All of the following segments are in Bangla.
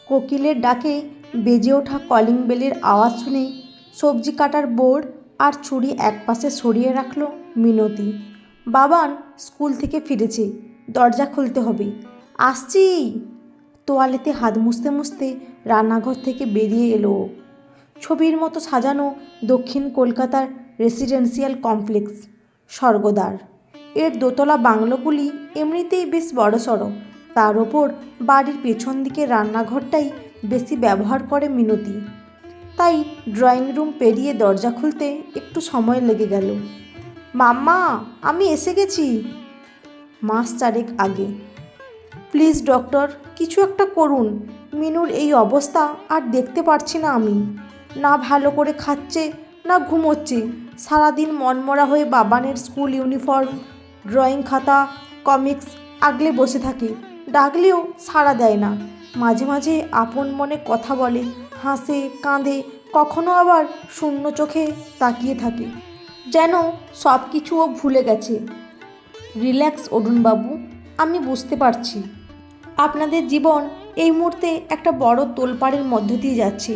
কোকিলের ডাকে বেজে ওঠা কলিং বেলের আওয়াজ শুনে সবজি কাটার বোর্ড আর ছুরি একপাশে সরিয়ে রাখল মিনতি। বাবান স্কুল থেকে ফিরেছে, দরজা খুলতে হবে। আসছি। তোয়ালেতে হাত মুছতে মুছতে রান্নাঘর থেকে বেরিয়ে এলো ও। ছবির মতো সাজানো দক্ষিণ কলকাতার রেসিডেন্সিয়াল কমপ্লেক্স স্বর্গদ্বার। এর দোতলা বাংলোগুলি এমনিতেই বেশ বড়সড়, তার ওপর বাড়ির পেছন দিকে রান্নাঘরটাই বেশি ব্যবহার করে মিনতি। তাই ড্রয়িং রুম পেরিয়ে দরজা খুলতে একটু সময় লেগে গেল। মাম্মা, আমি এসে গেছি। মাস 4 আগে। প্লিজ ডক্টর, কিছু একটা করুন। মিনুর এই অবস্থা আর দেখতে পারছি না আমি। না ভালো করে খাচ্ছে, না ঘুমোচ্ছে। সারাদিন মনমরা হয়ে বাবানের স্কুল ইউনিফর্ম, ড্রয়িং খাতা, কমিক্স আগলে বসে থাকে। ডাকলেও সাড়া দেয় না। মাঝে মাঝে আপন মনে কথা বলে, হাসে, কাঁদে, কখনো আবার শূন্য চোখে তাকিয়ে থাকে, যেন সব কিছু ও ভুলে গেছে। রিল্যাক্স অরুণবাবু, আমি বুঝতে পারছি আপনাদের জীবন এই মুহূর্তে একটা বড় তোলপাড়ের মধ্য দিয়ে যাচ্ছে।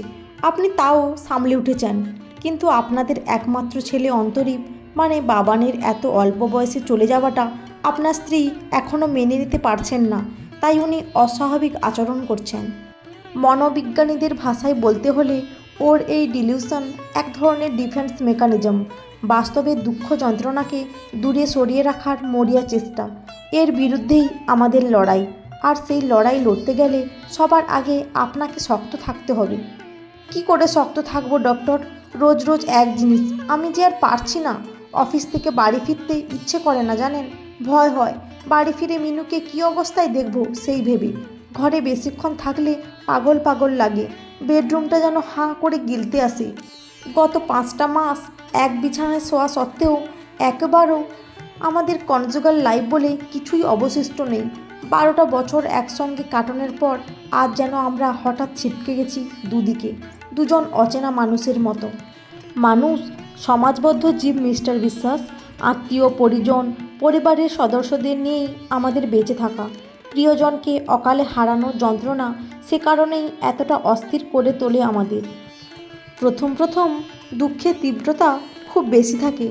আপনি তাও সামলে উঠেছেন, কিন্তু আপনাদের একমাত্র ছেলে অন্তরীপ মানে বাবানের এত অল্প বয়সে চলে যাওয়াটা আপনার স্ত্রী এখনও মেনে নিতে পারছেন না। তাই উনি অস্বাভাবিক আচরণ করছেন। মনোবিজ্ঞানীদের ভাষায় বলতে হলে ওর এই ডিলিউশন এক ধরনের ডিফেন্স মেকানিজম, বাস্তবে দুঃখ যন্ত্রণাকে দূরে সরিয়ে রাখার মরিয়া চেষ্টা। এর বিরুদ্ধেই আমাদের লড়াই, আর সেই লড়াই লড়তে গেলে সবার আগে আপনাকে শক্ত থাকতে হবে। কি করে শক্ত থাকবো ডক্টর? রোজ রোজ এক জিনিস, আমি যে আর পারছি না। অফিস থেকে বাড়ি ফিরতে ইচ্ছে করে না জানেন, ভয় হয় বাড়ি ফিরে মিনুকে কী অবস্থায় দেখব সেই ভেবে। ঘরে বেশিক্ষণ থাকলে পাগল পাগল লাগে, বেডরুমটা যেন হাঁ করে গিলতে আসে। গত 5টা মাস এক বিছানায় শোয়া সত্ত্বেও একবারও আমাদের কনজুগাল লাইফ বলে কিছুই অবশিষ্ট নেই। 12টা বছর একসঙ্গে কাটানোর পর আজ যেন আমরা হঠাৎ ছিটকে গেছি দুদিকে, দুজন অচেনা মানুষের মতো। মানুষ সমাজবদ্ধ জীব মিস্টার বিশ্বাস। আত্মীয় পরিজন, পরিবারের সদস্যদের নিয়েই আমাদের বেঁচে থাকা। প্রিয়জনকে অকালে হারানোর যন্ত্রণা সে কারণেই এতটা অস্থির করে তোলে আমাদের। প্রথম প্রথম দুঃখের তীব্রতা খুব বেশি থাকে।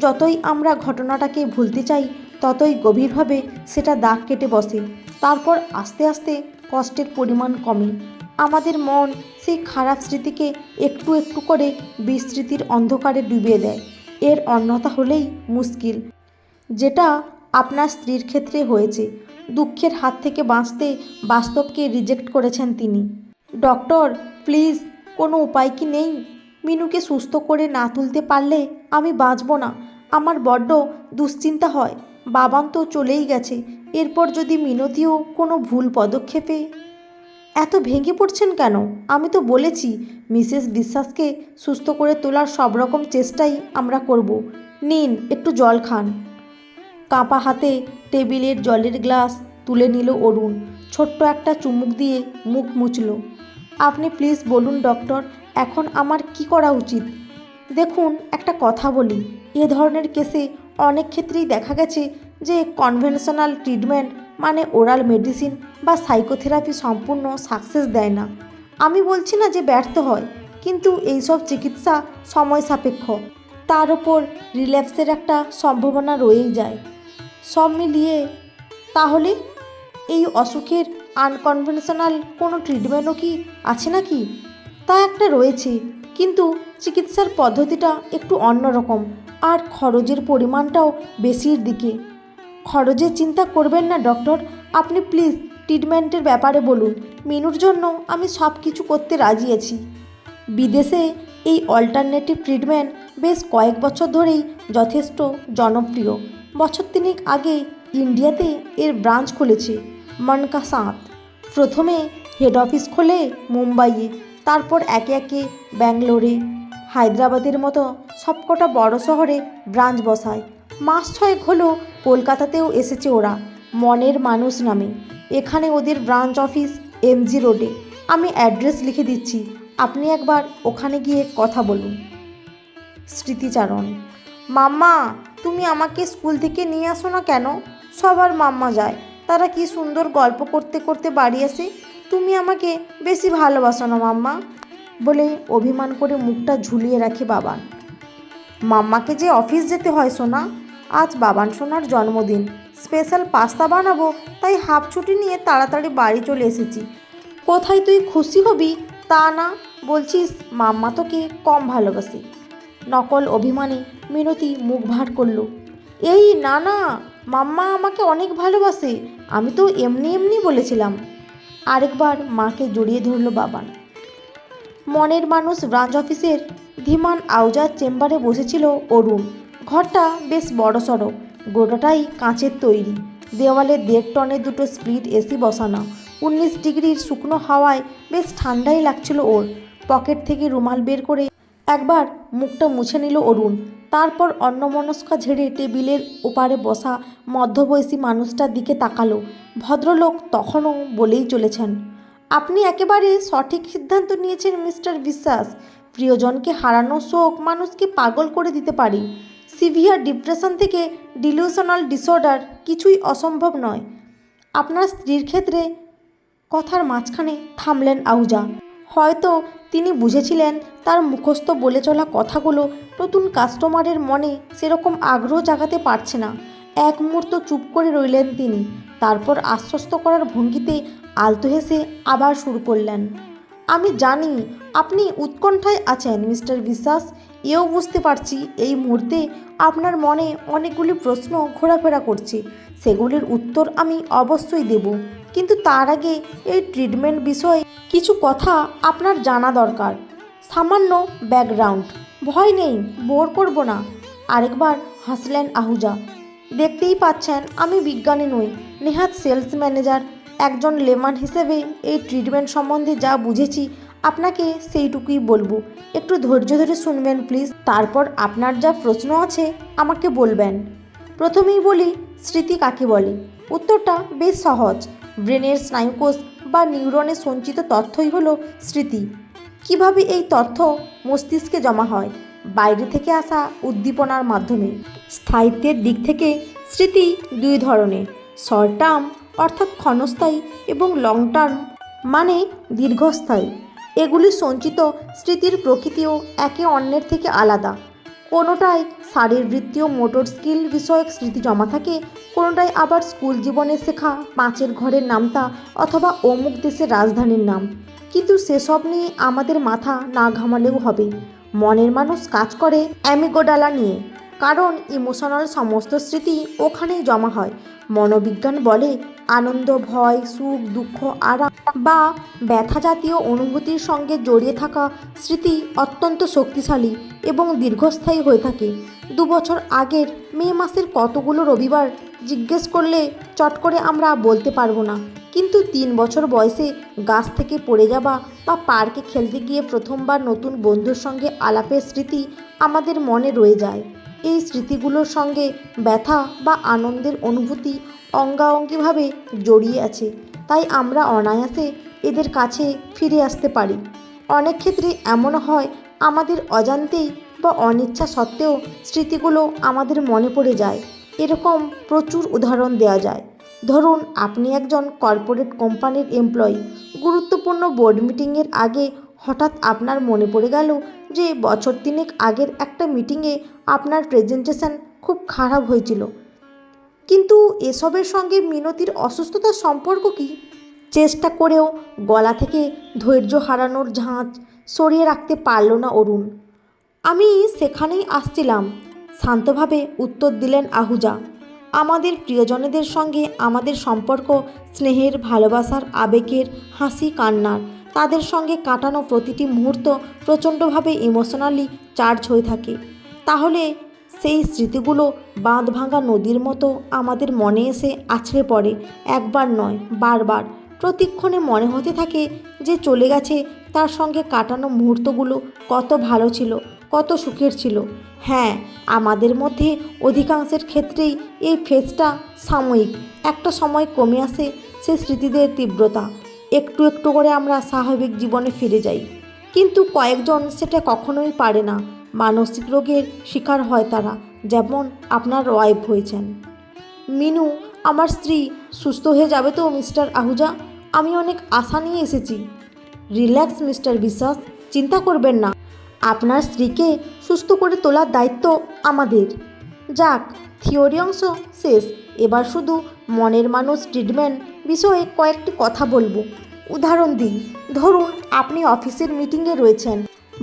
যতই আমরা ঘটনাটাকে ভুলতে চাই, ততই গভীরভাবে সেটা দাগ কেটে বসে। তারপর আস্তে আস্তে কষ্টের পরিমাণ কমে। আমাদের মন সেই খারাপ স্মৃতিকে একটু একটু করে বিস্মৃতির অন্ধকারে ডুবিয়ে দেয়। এর অন্যথা হলেই মুশকিল, যেটা আপনার স্ত্রীর ক্ষেত্রে হয়েছে। দুঃখের হাত থেকে বাঁচতে বাস্তবকে রিজেক্ট করেছেন তিনি। ডক্টর, প্লিজ, কোনো উপায় কি নেই? মিনুকে সুস্থ করে না তুলতে পারলে আমি বাঁচব না। আমার বড্ড দুশ্চিন্তা হয়। বাবান তো চলেই গেছে, এরপর যদি মিনতিও কোনো ভুল পদক্ষেপে। এত ভেঙে পড়ছেন কেন? আমি তো বলেছি মিসেস বিশ্বাসকে সুস্থ করে তোলার সব রকম চেষ্টাই আমরা করব। নিন, একটু জল খান। কাঁপা হাতে টেবিলের জলের গ্লাস তুলে নিল অরুণ। ছোট্ট একটা চুমুক দিয়ে মুখ মুছল। আপনি প্লিজ বলুন ডক্টর, এখন আমার কি করা উচিত? দেখুন, একটা কথা বলি, এ ধরনের কেসে অনেক ক্ষেত্রেই দেখা গেছে যে কনভেনশনাল ট্রিটমেন্ট মানে ওরাল মেডিসিন বা সাইকোথেরাপি সম্পূর্ণ সাকসেস দেয় না। আমি বলছি না যে ব্যর্থ হয়, কিন্তু এইসব চিকিৎসা সময় সাপেক্ষ। তার ওপর রিল্যাপসের একটা সম্ভাবনা রয়েই যায়। সব মিলিয়ে তাহলে এই অসুখের আনকনভেনশনাল কোনো ট্রিটমেন্টও কি আছে নাকি? তা একটা রয়েছে, কিন্তু চিকিৎসার পদ্ধতিটা একটু অন্যরকম, আর খরচের পরিমাণটাও বেশির দিকে। খরচের চিন্তা করবেন না ডক্টর, আপনি প্লিজ ট্রিটমেন্টের ব্যাপারে বলুন। মিনুর জন্য আমি সব কিছু করতে রাজি আছি। বিদেশে এই অল্টারনেটিভ ট্রিটমেন্ট বেশ কয়েক বছর ধরেই যথেষ্ট জনপ্রিয়। বছর 3 আগে ইন্ডিয়াতে এর ব্রাঞ্চ খুলেছে মন কা সাথ। প্রথমে হেড অফিস খোলে মুম্বাইয়ে, তারপর একে একে ব্যাঙ্গালোরে, হায়দ্রাবাদের মতো সবকটা বড় শহরে ব্রাঞ্চ বসায়। মাস 6 হলো কলকাতাতেও এসেছে ওরা মনের মানুষ নামে। এখানে ওদের ব্রাঞ্চ অফিস এমজি রোডে। আমি অ্যাড্রেস লিখে দিচ্ছি, আপনি একবার ওখানে গিয়ে কথা বলুন। স্মৃতিচারণ। মাম্মা, তুমি আমাকে স্কুল থেকে নিয়ে আসো না কেন? সবার মাম্মা যায়, তারা কি সুন্দর গল্প করতে করতে বাড়ি আসে। তুমি আমাকে বেশি ভালোবাসো না মাম্মা বলে অভিমান করে মুখটা ঝুলিয়ে রাখে বাবান। মাম্মাকে যে অফিস যেতে হয় সোনা, আজ বাবান সোনার জন্মদিন, স্পেশাল পাস্তা বানাবো, তাই হাফ ছুটি নিয়ে তাড়াতাড়ি বাড়ি চলে এসেছি। কোথায় তুই খুশি হবি তা না, বলছিস মাম্মা তোকে কম ভালোবাসে। নকল অভিমানে মিনতি মুখ ভার করল। এই না না, মাম্মা আমাকে অনেক ভালোবাসে, আমি তো এমনি এমনি বলেছিলাম। আরেকবার মাকে জড়িয়ে ধরল বাবান। মনের মানুষ ব্রাঞ্চ অফিসের ধীমান আউজার চেম্বারে বসেছিল অরুণ। ঘরটা বেশ বড়সড়, গোটাটাই কাঁচের তৈরি। দেওয়ালে 1.5 টনের দুটো স্প্লিট এসি বসানো। 19 ডিগ্রির শুকনো হাওয়ায় বেশ ঠান্ডাই লাগছিল ওর। পকেট থেকে রুমাল বের করে একবার মুখটা মুছে নিল অরুণ। তারপর অন্যমনস্কা ঝেড়ে টেবিলের ওপারে বসা মধ্যবয়সী মানুষটার দিকে তাকালো। ভদ্রলোক তখনও বলেই চলেছেন, আপনি একেবারে সঠিক সিদ্ধান্ত নিয়েছেন মিস্টার বিশ্বাস। প্রিয়জনকে হারানো শোক মানুষকে পাগল করে দিতে পারে। সিভিয়ার ডিপ্রেশন থেকে ডিলিউশনাল ডিসঅর্ডার কিছুই অসম্ভব নয়। আপনার স্ত্রীর ক্ষেত্রে কথার মাঝখানে থামলেন আহুজা। হয়তো তিনি বুঝেছিলেন তার মুখস্থ বলে চলা কথাগুলো নতুন কাস্টমারের মনে সেরকম আগ্রহ জাগাতে পারছে না। এক মুহূর্ত চুপ করে রইলেন তিনি। তারপর আশ্বস্ত করার ভঙ্গিতে আলতো হেসে আবার শুরু করলেন, আমি জানি আপনি উৎকণ্ঠায় আছেন মিস্টার বিশ্বাস। এও বুঝতে পারছি এই মুহূর্তে আপনার মনে অনেকগুলি প্রশ্ন ঘোরাফেরা করছে। সেগুলির উত্তর আমি অবশ্যই দেব, কিন্তু তার আগে এই ট্রিটমেন্ট বিষয়ে কিছু কথা আপনার জানা দরকার। সামান্য ব্যাকগ্রাউন্ড। ভয় নেই, বোর করব না। আরেকবার হাসলেন আহুজা। দেখতেই পাচ্ছেন আমি বিজ্ঞানী নই, নেহাত সেলস ম্যানেজার। একজন লেমান হিসেবে এই ট্রিটমেন্ট সম্বন্ধে যা বুঝেছি আপনাকে সেইটুকুই বলবো। একটু ধৈর্য ধরে শুনবেন প্লিজ। তারপর আপনার যা প্রশ্ন আছে আমাকে বলবেন। প্রথমেই বলি, স্মৃতি কাকে বলে? উত্তরটা বেশ সহজ। ব্রেনের স্নায়ুকোষ বা নিউরনে সঞ্চিত তথ্যই হলো স্মৃতি। কিভাবে এই তথ্য মস্তিষ্কে জমা হয়? বাইরে থেকে আসা উদ্দীপনার মাধ্যমে। স্থায়িত্বের দিক থেকে স্মৃতি 2 ধরনের, শর্ট টার্ম অর্থাৎ ক্ষণস্থায়ী এবং লং টার্ম মানে দীর্ঘস্থায়ী। এগুলি সঞ্চিত স্মৃতির প্রকৃতিও একে অন্যের থেকে আলাদা। কোনোটায় শারীরবৃত্তীয় মোটর স্কিল বিষয়ক স্মৃতি জমা থাকে, কোনোটায় আবার স্কুল জীবনে শেখা পাঁচের ঘরের নামতা অথবা অমুক দেশের রাজধানীর নাম। কিন্তু সেসব নিয়ে আমাদের মাথা না ঘামালেও হবে। মনের মানুষ কাজ করে অ্যামিগোডালা নিয়ে, কারণ ইমোশনাল সমস্ত স্মৃতি ওখানেই জমা হয়। মনোবিজ্ঞান বলে আনন্দ, ভয়, সুখ, দুঃখ, আরাম বা ব্যথা জাতীয় অনুভূতির সঙ্গে জড়িয়ে থাকা স্মৃতি অত্যন্ত শক্তিশালী এবং দীর্ঘস্থায়ী হয়ে থাকে। 2 বছর আগের মে মাসের কতগুলো রবিবার জিজ্ঞেস করলে চট করে আমরা বলতে পারবো না, কিন্তু 3 বছর বয়সে গাছ থেকে পড়ে যাওয়া বা পার্কে খেলতে গিয়ে প্রথমবার নতুন বন্ধুর সঙ্গে আলাপের স্মৃতি আমাদের মনে রয়ে যায়। এই স্মৃতিগুলোর সঙ্গে ব্যথা বা আনন্দের অনুভূতি অঙ্গাঅঙ্গিভাবে জড়িয়ে আছে, তাই আমরা অনায়াসে এদের কাছে ফিরে আসতে পারি। অনেক ক্ষেত্রে এমন হয় আমাদের অজান্তেই বা অনিচ্ছা সত্ত্বেও স্মৃতিগুলো আমাদের মনে পড়ে যায়। এরকম প্রচুর উদাহরণ দেওয়া যায়। ধরুন আপনি একজন কর্পোরেট কোম্পানির এমপ্লয়ি। গুরুত্বপূর্ণ বোর্ড মিটিংয়ের আগে হঠাৎ আপনার মনে পড়ে গেল যে বছর 3 আগের একটা মিটিংয়ে আপনার প্রেজেন্টেশন খুব খারাপ হয়েছিল। কিন্তু এসবের সঙ্গে মিনতির অসুস্থতার সম্পর্ক কী? চেষ্টা করেও গলা থেকে ধৈর্য হারানোর ঝাঁজ সরিয়ে রাখতে পারল না অরুণ। আমি সেখানেই আসছিলাম, শান্তভাবে উত্তর দিলেন আহুজা। আমাদের প্রিয়জনেদের সঙ্গে আমাদের সম্পর্ক স্নেহের, ভালোবাসার, আবেগের, হাসি কান্নার। তাদের সঙ্গে কাটানো প্রতিটি মুহূর্ত প্রচণ্ডভাবে ইমোশনালি চার্জ হয়ে থাকে। তাহলে সেই স্মৃতিগুলো বাঁধ ভাঙা নদীর মতো আমাদের মনে এসে আছড়ে পড়ে। একবার নয়, বারবার। প্রতিক্ষণে মনে হতে থাকে যে চলে গেছে তার সঙ্গে কাটানো মুহূর্তগুলো কত ভালো ছিল, কত সুখের ছিল। হ্যাঁ, আমাদের মধ্যে অধিকাংশের ক্ষেত্রেই এই ফেজটা সাময়িক। একটা সময় কমে আসে সে স্মৃতিদের তীব্রতা। একটু একটু করে আমরা স্বাভাবিক জীবনে ফিরে যাই, কিন্তু কয়েকজন সেটা কখনোই পারে না। মানসিক রোগের শিকার হয় তারা, যেমন আপনার ওয়াইফ হয়েছেন। মিনু, আমার স্ত্রী সুস্থ হয়ে যাবে তো মিস্টার আহুজা? আমি অনেক আশা নিয়ে এসেছি। রিল্যাক্স মিস্টার বিশ্বাস, চিন্তা করবেন না। আপনার স্ত্রীকে সুস্থ করে তোলার দায়িত্ব আমাদের। যাক, থিওরি অংশ শেষ। এবার শুধু মনের মানুষ ট্রিটমেন্ট বিষয়ে কয়েকটি কথা বলবো। উদাহরণ দিই, ধরুন আপনি অফিসের মিটিংয়ে রয়েছেন,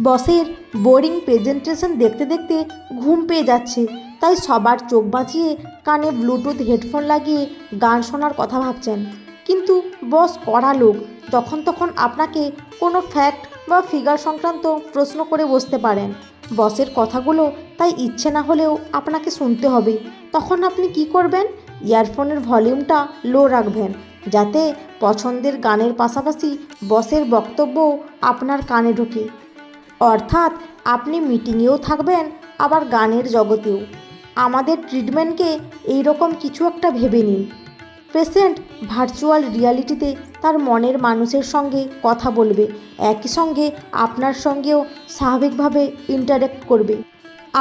বসের বোরিং প্রেজেন্টেশন দেখতে দেখতে ঘুম পেয়ে যাচ্ছে, তাই সবার চোখ বাঁচিয়ে কানে ব্লুটুথ হেডফোন লাগিয়ে গান শোনার কথা ভাবছেন। কিন্তু বস কড়া লোক, যখন তখন আপনাকে কোনো ফ্যাক্ট বা ফিগার সংক্রান্ত প্রশ্ন করে বসতে পারেন। বসের কথাগুলো তাই ইচ্ছে না হলেও আপনাকে শুনতে হবে। তখন আপনি কি করবেন? ইয়ারফোনের ভলিউমটা লো রাখবেন, যাতে পছন্দের গানের পাশাপাশি বসের বক্তব্যও আপনার কানে ঢোকে। অর্থাৎ আপনি মিটিংয়েও থাকবেন, আবার গানের জগতেও। আমাদের ট্রিটমেন্টকে এইরকম কিছু একটা ভেবে নিন। পেশেন্ট ভার্চুয়াল রিয়ালিটিতে তার মনের মানুষের সঙ্গে কথা বলবে, একই সঙ্গে আপনার সঙ্গেও স্বাভাবিকভাবে ইন্টারেক্ট করবে।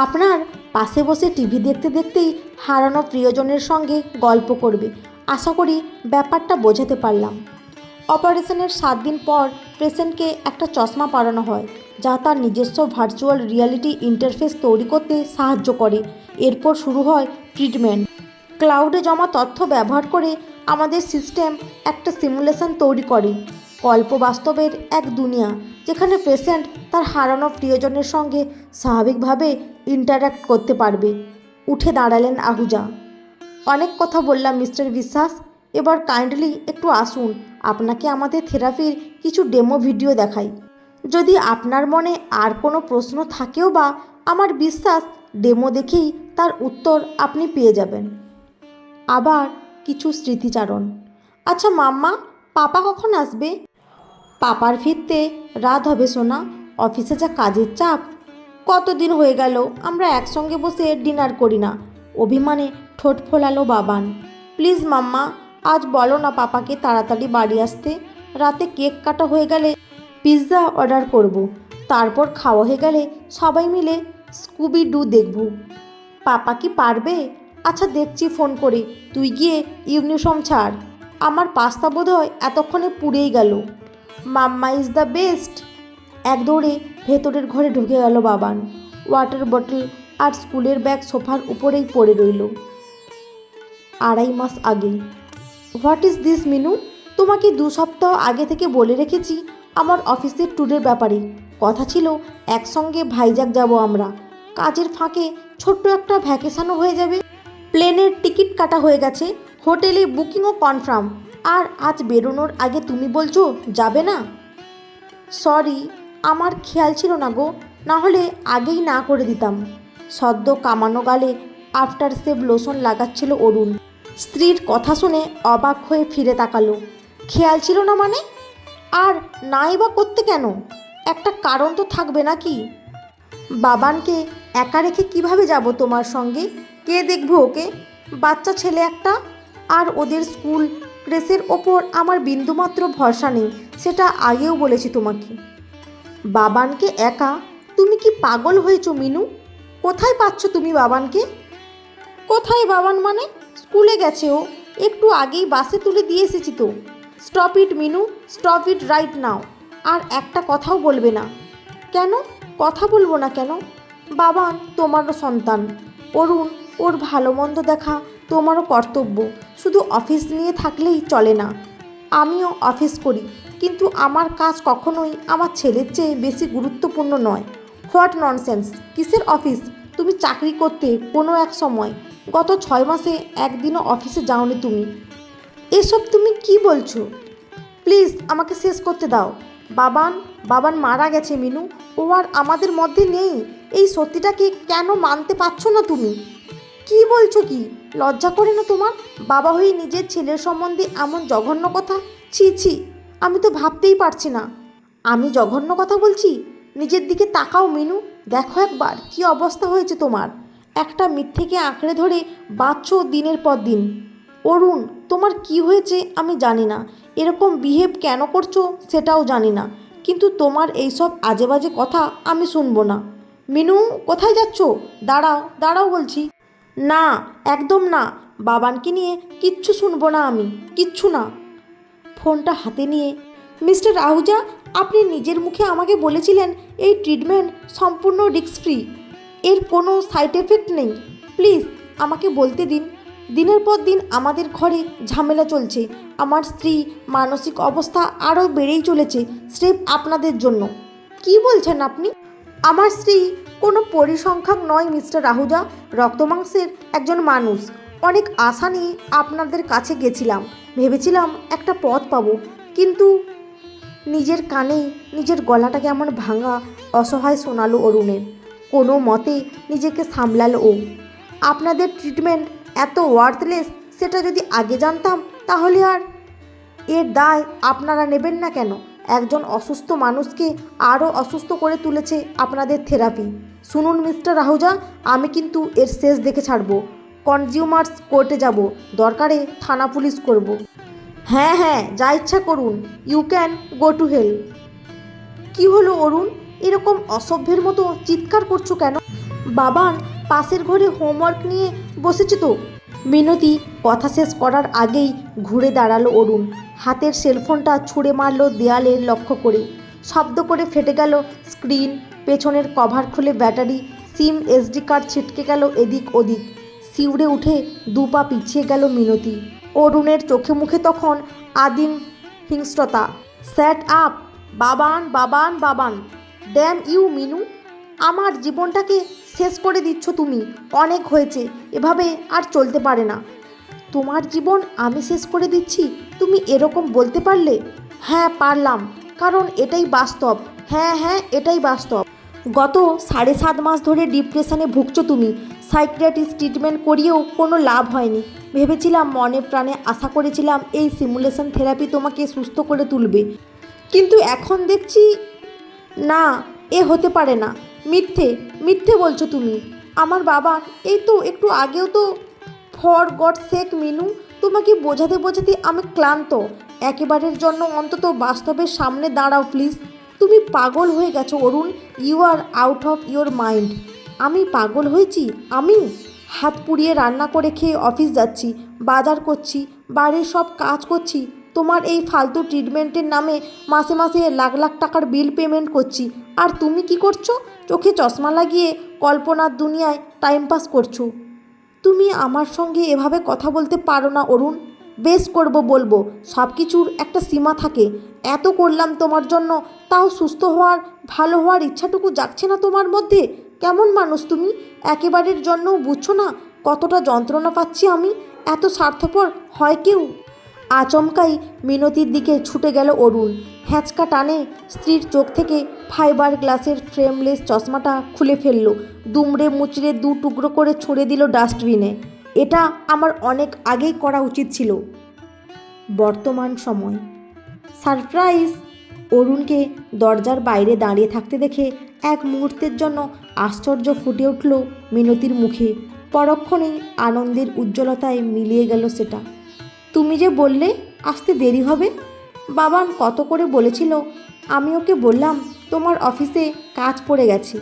আপনার পাশে বসে টিভি দেখতে দেখতেই হারানো প্রিয়জনের সঙ্গে গল্প করবে। আশা করি ব্যাপারটা বোঝাতে পারলাম। অপারেশনের 7 দিন পর পেশেন্টকে একটা চশমা পরানো হয়, যা তার নিজস্ব ভার্চুয়াল রিয়ালিটি ইন্টারফেস তৈরি করতে সাহায্য করে। এরপর শুরু হয় ট্রিটমেন্ট। ক্লাউডে জমা তথ্য ব্যবহার করে আমাদের সিস্টেম একটা সিমুলেশন তৈরি করে, কল্প বাস্তবের এক দুনিয়া, যেখানে পেশেন্ট তার হারানো প্রিয়জনের সঙ্গে স্বাভাবিকভাবে ইন্টারঅ্যাক্ট করতে পারবে। উঠে দাঁড়ালেন আহুজা। অনেক কথা বললাম মিস্টার বিশ্বাস, এবার কাইন্ডলি একটু আসুন, আপনাকে আমাদের থেরাপির কিছু ডেমো ভিডিও দেখাই। যদি আপনার মনে আর কোনো প্রশ্ন থাকেও বা, আমার বিশ্বাস ডেমো দেখেই তার উত্তর আপনি পেয়ে যাবেন। আবার কিছু স্মৃতিচারণ। আচ্ছা মাম্মা, পাপা কখন আসবে? পাপার ফিরতে রাত হবে সোনা, অফিসে যা কাজের চাপ। কতদিন হয়ে গেল আমরা একসঙ্গে বসে ডিনার করি না, অভিমানে ঠোঁট ফোলালো বাবান। প্লিজ মাম্মা, আজ বলো না পাপাকে তাড়াতাড়ি বাড়ি আসতে। রাতে কেক কাটা হয়ে গেলে পিৎজা অর্ডার করব, তারপর খাওয়া হয়ে গেলে সবাই মিলে স্কুবি ডু দেখব। পাপা কি পারবে? আচ্ছা দেখছি ফোন করে, তুই গিয়ে ইউনিফর্ম ছাড়। আমার পাস্তা বোধহয় এতক্ষণে পুড়েই গেল। মাম্মা ইজ দ্য বেস্ট। এক দৌড়ে ভেতরের ঘরে ঢুকে গেল বাবান। ওয়াটার বটল আর স্কুলের ব্যাগ সোফার উপরেই পড়ে রইল। 2.5 মাস আগে। What is this Minu? তোমাকে 2 সপ্তাহ আগে থেকে বলে রেখেছি আমার অফিসের ট্যুরের ব্যাপারে। কথা ছিল একসঙ্গে ভাইজ্যাক যাব আমরা। কাজের ফাঁকে ছোট্ট একটা ভ্যাকেশনও হয়ে যাবে। প্লেনের টিকিট কাটা হয়ে গেছে, হোটেলে বুকিংও কনফার্ম। আর আজ বেরোনোর আগে তুমি বলছো যাবে না? সরি, আমার খেয়াল ছিল না গো, না হলে আগেই না করে দিতাম। সদ্য কামানো গালে আফটার সেভ লোশন লাগাচ্ছিল অরুণ। স্ত্রীর কথা শুনে অবাক হয়ে ফিরে তাকালো। খেয়াল ছিল না মানে? আর নাই বা করতে কেন? একটা কারণ তো থাকবে নাকি? বাবানকে একা রেখে কিভাবে যাব তোমার সঙ্গে? কে দেখবে ওকে? বাচ্চা ছেলে একটা। আর ওদের স্কুল ড্রেসের ওপর আমার বিন্দুমাত্র ভরসা নেই, সেটা আগেও বলেছি তোমাকে। বাবানকে একা? তুমি কি পাগল হয়েছো মিনু? কোথায় পাচ্ছ তুমি বাবানকে? কোথায় বাবান মানে? স্কুলে গেছে ও, একটু আগেই বাসে তুলে দিয়ে এসেছি তো। Stop it Minu, stop it right now. আর একটা কথাও বলবে না। কেন কথা বলবো না কেন? বাবান তোমারও সন্তান, অরুণ ওর ভালো মন্দ দেখা তোমারও কর্তব্য। শুধু অফিস নিয়ে থাকলেই চলে না। আমিও অফিস করি, কিন্তু আমার কাজ কখনোই আমার ছেলের চেয়ে বেশি গুরুত্বপূর্ণ নয়। What nonsense! কিসের অফিস? তুমি চাকরি করতে কোনো এক সময়, গত 6 মাসে একদিনও অফিসে যাওনি তুমি। এসব তুমি কি বলছো? প্লিজ আমাকে শেষ করতে দাও। বাবান বাবান মারা গেছে মিনু, ও আর আমাদের মধ্যে নেই। এই সত্যিটাকে কেন মানতে পারছো না তুমি? কি বলছো কি? লজ্জা করে না তোমার? বাবা হয়ে নিজের ছেলের সম্বন্ধে এমন জঘন্য কথা! ছি ছি, আমি তো ভাবতেই পারছি না। আমি জঘন্য কথা বলছি? নিজের দিকে তাকাও মিনু, দেখো একবার কি অবস্থা হয়েছে তোমার। একটা মিথ্যেকে আঁকড়ে ধরে বাঁচছো দিনের পর দিন। অরুণ, তোমার কি হয়েছে আমি জানি না, এরকম বিহেভ কেন করছো সেটাও জানি না, কিন্তু তোমার এইসব আজে বাজে কথা আমি শুনবো না। মিনু, কোথায় যাচ্ছ? দাঁড়াও দাঁড়াও বলছি। না, একদম না। বাবানকে নিয়ে কিচ্ছু শুনবো না আমি, কিচ্ছু না। ফোনটা হাতে নিয়ে, মিস্টার আহুজা, আপনি নিজের মুখে আমাকে বলেছিলেন এই ট্রিটমেন্ট সম্পূর্ণ রিস্ক ফ্রি, এর কোনো সাইড এফেক্ট নেই। প্লিজ আমাকে বলতে দিন। দিনের পর দিন আমাদের ঘরে ঝামেলা চলছে, আমার স্ত্রী মানসিক অবস্থা আরও বেড়েই চলেছে স্রেফ আপনাদের জন্য। কি বলছেন আপনি? আমার স্ত্রী কোনো পরিসংখ্যাক নয় মিস্টার আহুজা, রক্তমাংসের একজন মানুষ। অনেক আশা নিয়ে আপনাদের কাছে গেছিলাম, ভেবেছিলাম একটা পথ পাবো, কিন্তু নিজের কানেই নিজের গলাটা কেমন ভাঙা অসহায় শোনালো অরুণের। কোনো মতে নিজেকে সামলালো ও। আপনাদের ট্রিটমেন্ট এত ওয়ার্থলেস সেটা যদি আগে জানতাম তাহলে আর এর দায় আপনারা নেবেন না কেন? একজন অসুস্থ মানুষকে আরও অসুস্থ করে তুলেছে আপনাদের থেরাপি। শুনুন মিস্টার আহুজা, আমি কিন্তু এর শেষ দেখে ছাড়বো। কনজিউমার্স কোর্টে যাব, দরকারে থানা পুলিশ করব। হ্যাঁ হ্যাঁ, যা ইচ্ছা করুন, you can go to hell. কি হলো অরুণ, এরকম অসভ্যের মতো চিৎকার করছো কেন? বাবান পাশের ঘরে হোমওয়ার্ক নিয়ে বসেছে তো। মিনতি কথা শেষ করার আগেই ঘুরে দাঁড়ালো অরুণ, হাতের সেলফোনটা ছুঁড়ে মারল দেয়ালে লক্ষ্য করে। শব্দ করে ফেটে গেল স্ক্রিন, পেছনের কভার খুলে ব্যাটারি, সিম, এসডি কার্ড ছিটকে গেল এদিক ওদিক। শিউরে উঠে দুপা পিছিয়ে গেল মিনতি। অরুণের চোখে মুখে তখন আদিম হিংস্রতা। Shut up Baban, Baban, Baban. Damn you Minu, আমার জীবনটাকে শেষ করে দিচ্ছ তুমি। অনেক হয়েছে, এভাবে আর চলতে পারে না। তোমার জীবন আমি শেষ করে দিচ্ছি, তুমি এরকম বলতে পারলে? হ্যাঁ পারলাম, কারণ এটাই বাস্তব। হ্যাঁ হ্যাঁ, এটাই বাস্তব। গত 7.5 মাস ধরে ডিপ্রেশনে ভুগছো তুমি। সাইকিয়াট্রিস্ট ট্রিটমেন্ট করিয়েও কোনো লাভ হয়নি। ভেবেছিলাম, মনে প্রাণে আশা করেছিলাম এই সিমুলেশন থেরাপি তোমাকে সুস্থ করে তুলবে, কিন্তু এখন দেখছি না, এ হতে পারে না। মিথ্যে মিথ্যে বলছো তুমি। আমার বাবা এই তো একটু আগেও তো। ফর গড সেক মিনু, তোমাকে বোঝাতে বোঝাতে আমি ক্লান্ত। একেবারের জন্য অন্তত বাস্তবের সামনে দাঁড়াও প্লিজ। তুমি পাগল হয়ে গেছো Arun, you are out of your mind. আমি পাগল হয়েছি? আমি হাত পুড়িয়ে রান্না করে খেয়ে অফিস যাচ্ছি, বাজার করছি, বাড়ির সব কাজ করছি, তোমার এই ফালতু ট্রিটমেন্টের নামে মাসে মাসে লাখ লাখ টাকার বিল পেমেন্ট করছি, আর তুমি কি করছো? চোখে চশমা লাগিয়ে কল্পনার দুনিয়ায় টাইম পাস করছো। তুমি আমার সঙ্গে এভাবে কথা বলতে পারো না অরুণ। বেশ করব বলবো, সব কিছুর একটা সীমা থাকে। এত করলাম তোমার জন্য, তাও সুস্থ হওয়ার, ভালো হওয়ার ইচ্ছাটুকু জাগছে না তোমার মধ্যে? কেমন মানুষ তুমি? একেবারের জন্যও বুঝছো না কতটা যন্ত্রণা পাচ্ছি আমি? এত স্বার্থপর হয় কেউ? আচমকাই মিনতির দিকে ছুটে গেল অরুণ। হ্যাঁচকা টানে স্ত্রীর চোখ থেকে ফাইবার গ্লাসের ফ্রেমলেস চশমাটা খুলে ফেলল, দুমড়ে মুচড়ে 2 টুকরো করে ছুঁড়ে দিল ডাস্টবিনে। এটা আমার অনেক আগেই করা উচিত ছিল। বর্তমান সময়। সারপ্রাইজ! অরুণকে দরজার বাইরে দাঁড়িয়ে থাকতে দেখে এক মুহূর্তের জন্য আশ্চর্য ফুটে উঠল মিনতির মুখে। পরক্ষণেই আনন্দের উজ্জ্বলতায় মিলিয়ে গেল সেটা। তুমি যে বললে আসতে দেরি হবে, বাবান কত করে বলেছিল, আমি ওকে বললাম তোমার অফিসে কাজ পড়ে গেছে।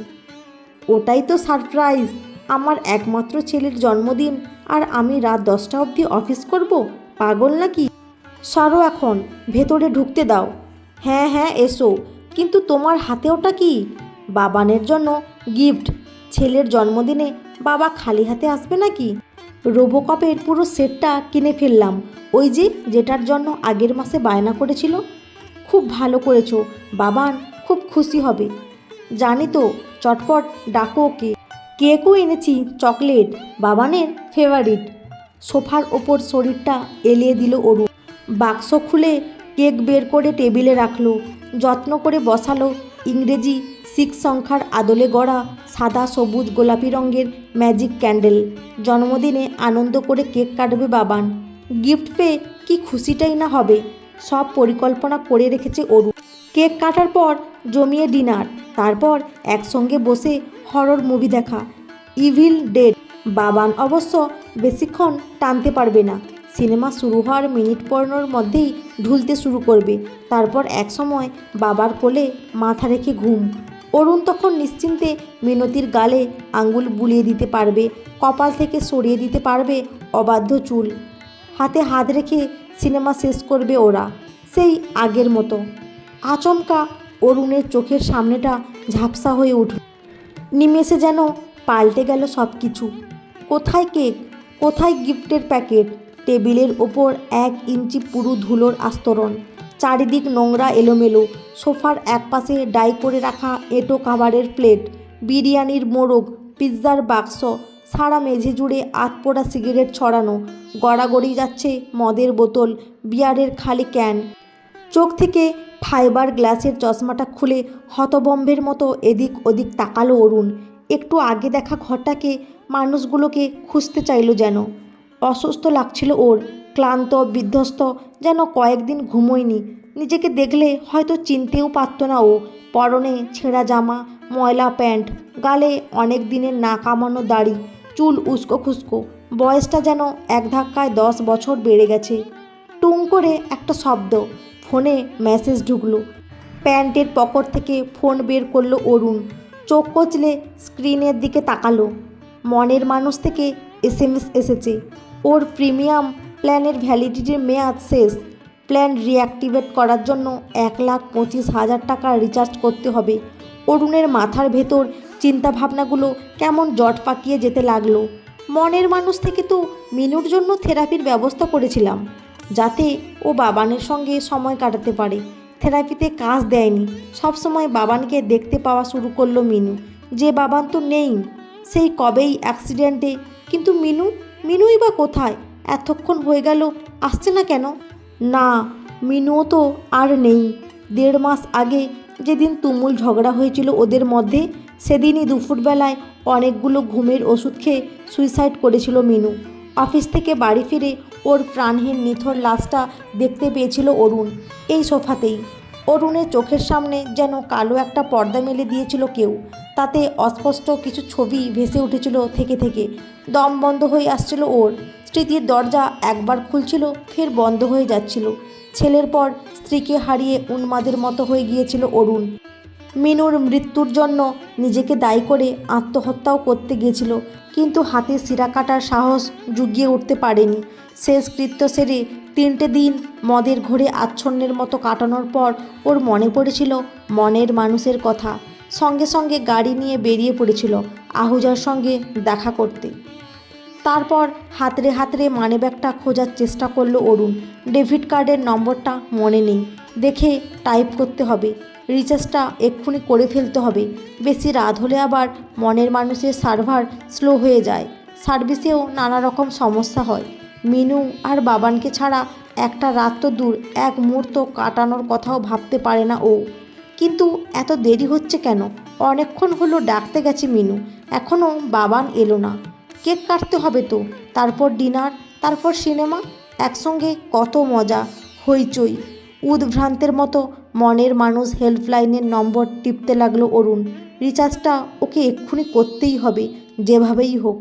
ওটাই তো সারপ্রাইজ, আমার একমাত্র ছেলের জন্মদিন, আর আমি রাত 10টা অবধি অফিস করব? পাগল নাকি? সরো এখন, ভেতরে ঢুকতে দাও। হ্যাঁ হ্যাঁ এসো, কিন্তু তোমার হাতে ওটা কি? বাবানের জন্য গিফট। ছেলের জন্মদিনে বাবা খালি হাতে আসবে নাকি? রোবোকপের পুরো সেটটা কিনে ফেললাম, ওই যে যেটার জন্য আগের মাসে বায়না করেছিল। খুব ভালো করেছো, বাবান খুব খুশি হবে। জানি তো, চটপট ডাকো ওকে। কেকও এনেছি, চকলেট, বাবানের ফেভারিট। সোফার ওপর শরীরটা এলিয়ে দিল অরুণ। বাক্স খুলে কেক বের করে টেবিলে রাখলো, যত্ন করে বসালো ইংরেজি 6 সংখ্যার আদলে গড়া সাদা সবুজ গোলাপি রঙের ম্যাজিক ক্যান্ডেল। জন্মদিনে আনন্দ করে কেক কাটবে বাবান, গিফট পেয়ে কি খুশিটাই না হবে। সব পরিকল্পনা করে রেখেছে অরুণ। কেক কাটার পর জমিয়ে ডিনার, তারপর একসঙ্গে বসে হরর মুভি দেখা, ইভিল ডেড। বাবান অবশ্য বেশিক্ষণ টানতে পারবে না, সিনেমা শুরু হওয়ার মিনিট 15 মধ্যেই ঢুলতে শুরু করবে। তারপর এক সময় বাবার কোলে মাথা রেখে ঘুম। অরুণ তখন নিশ্চিন্তে মিনতির গালে আঙ্গুল বুলিয়ে দিতে পারবে, কপাল থেকে সরিয়ে দিতে পারবে অবাধ্য চুল। হাতে হাত রেখে সিনেমা শেষ করবে ওরা। সেই আগের মতো। আচমকা অরুণের চোখের সামনেটা ঝাপসা হয়ে উঠল। নিমেষে যেন পাল্টে গেল সব কিছু। কোথায় কেক, কোথায় গিফটের প্যাকেট, টেবিলের ওপর 1 ইঞ্চি পুরু ধুলোর আস্তরণ, চারিদিক নোংরা এলোমেলো, সোফার একপাশে ডাই করে রাখা এঁটো খাবারের প্লেট, বিরিয়ানির মোড়ক, পিৎজার বাক্স, সারা মেঝে জুড়ে আধপোড়া সিগারেট ছড়ানো, গড়াগড়ি যাচ্ছে মদের বোতল, বিয়ারের খালি ক্যান। চোখ থেকে ফাইবার গ্লাসের চশমাটা খুলে হতবম্বের মতো এদিক ওদিক তাকালো অরুণ। একটু আগে দেখা ঘরটাকে, মানুষগুলোকে খুঁজতে চাইল যেন। অসুস্থ লাগছিল ওর, ক্লান্ত বিধ্বস্ত, যেন কয়েকদিন ঘুমোয়নি। নিজেকে দেখলে হয়তো চিনতেও পারত না ও। পরনে ছেঁড়া জামা, ময়লা প্যান্ট, গালে অনেক দিনের না কামানো দাড়ি, চুল উস্কো খুস্কো। বয়সটা যেন এক ধাক্কায় 10 বছর বেড়ে গেছে। টুং করে একটা শব্দ, ফোনে মেসেজ ঢুকলো। প্যান্টের পকেট থেকে ফোন বের করলো অরুণ। চোখ কচলে স্ক্রিনের দিকে তাকালো। মনের মানুষ থেকে SMS এসেছে। ওর প্রিমিয়াম প্ল্যানের ভ্যালিডিটির মেয়াদ শেষ। প্ল্যান রিঅ্যাক্টিভেট করার জন্য 1,25,000 টাকা রিচার্জ করতে হবে। অরুণের মাথার ভেতর চিন্তাভাবনাগুলো কেমন জট পাকিয়ে যেতে লাগলো। মনের মানুষ থেকে তো মিনুর জন্য থেরাপির ব্যবস্থা করেছিলাম, যাতে ও বাবানের সঙ্গে সময় কাটাতে পারে। থেরাপিতে কাজ দেয়নি। সবসময় বাবানকে দেখতে পাওয়া শুরু করলো মিনু, যে বাবান তো নেই, সেই কবেই অ্যাক্সিডেন্টে। কিন্তু মিনুই বা কোথায়? এতক্ষণ হয়ে গেল, আসছে না কেন? না, মিনুও তো আর নেই। 1.5 মাস আগে যেদিন তুমুল ঝগড়া হয়েছিল ওদের মধ্যে, সেদিনই দুপুরবেলায় অনেকগুলো ঘুমের ওষুধ খেয়ে সুইসাইড করেছিল মিনু। অফিস থেকে বাড়ি ফিরে ওর প্রাণহীন নিথর লাশটা দেখতে পেয়েছিল অরুণ, এই সোফাতেই। অরুণের চোখের সামনে যেন কালো একটা পর্দা মেলে দিয়েছিল কেউ। তাতে অস্পষ্ট কিছু ছবি ভেসে উঠেছিল থেকে থেকে। দম বন্ধ হয়ে আসছিল ওর। স্মৃতির দরজা একবার খুলছিল, ফের বন্ধ হয়ে যাচ্ছিল। ছেলের পর স্ত্রীকে হারিয়ে উন্মাদের মতো হয়ে গিয়েছিল অরুণ। মিনুর মৃত্যুর জন্য নিজেকে দায়ী করে আত্মহত্যাও করতে গিয়েছিল, কিন্তু হাতে শিরা কাটার সাহস জুগিয়ে উঠতে পারেনি। শেষকৃত্য সেরে 3টে দিন মদের ঘোরে আচ্ছন্নের মতো কাটানোর পর ওর মনে পড়েছিল মনের মানুষের কথা। সঙ্গে সঙ্গে গাড়ি নিয়ে বেরিয়ে পড়েছিল আহুজার সঙ্গে দেখা করতে। তারপর হাতড়ে হাতড়ে মানিব্যাগটা খোঁজার চেষ্টা করলো অরুণ। ডেবিট কার্ডের নম্বরটা মনে নেই, দেখে টাইপ করতে হবে। রিচার্জটা এক্ষুনি করে ফেলতে হবে। বেশি রাত হলে আবার মনের মানুষের সার্ভার স্লো হয়ে যায়, সার্ভিসেও নানা রকম সমস্যা হয়। মিনু আর বাবানকে ছাড়া একটা রাত তো দূর, এক মুহূর্ত কাটানোর কথাও ভাবতে পারে না ও। কিন্তু এত দেরি হচ্ছে কেন? অনেকক্ষণ হলো ডাকতে গেছে মিনু, এখনও বাবান এলো না। কেক কাটতে হবে তো, তারপর ডিনার, তারপর সিনেমা, একসঙ্গে কত মজা, হইচই। উদ্ভ্রান্তের মতো মনের মানুষ হেল্পলাইনের নম্বর টিপতে লাগলো অরুণ। রিচার্জটা ওকে এক্ষুনি করতেই হবে, যেভাবেই হোক।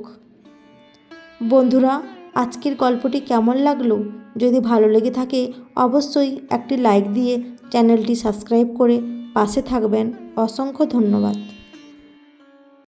বন্ধুরা, আজকের গল্পটি কেমন লাগলো? যদি ভালো লেগে থাকে অবশ্যই একটি লাইক দিয়ে চ্যানেলটি সাবস্ক্রাইব করে পাশে থাকবেন। অসংখ্য ধন্যবাদ।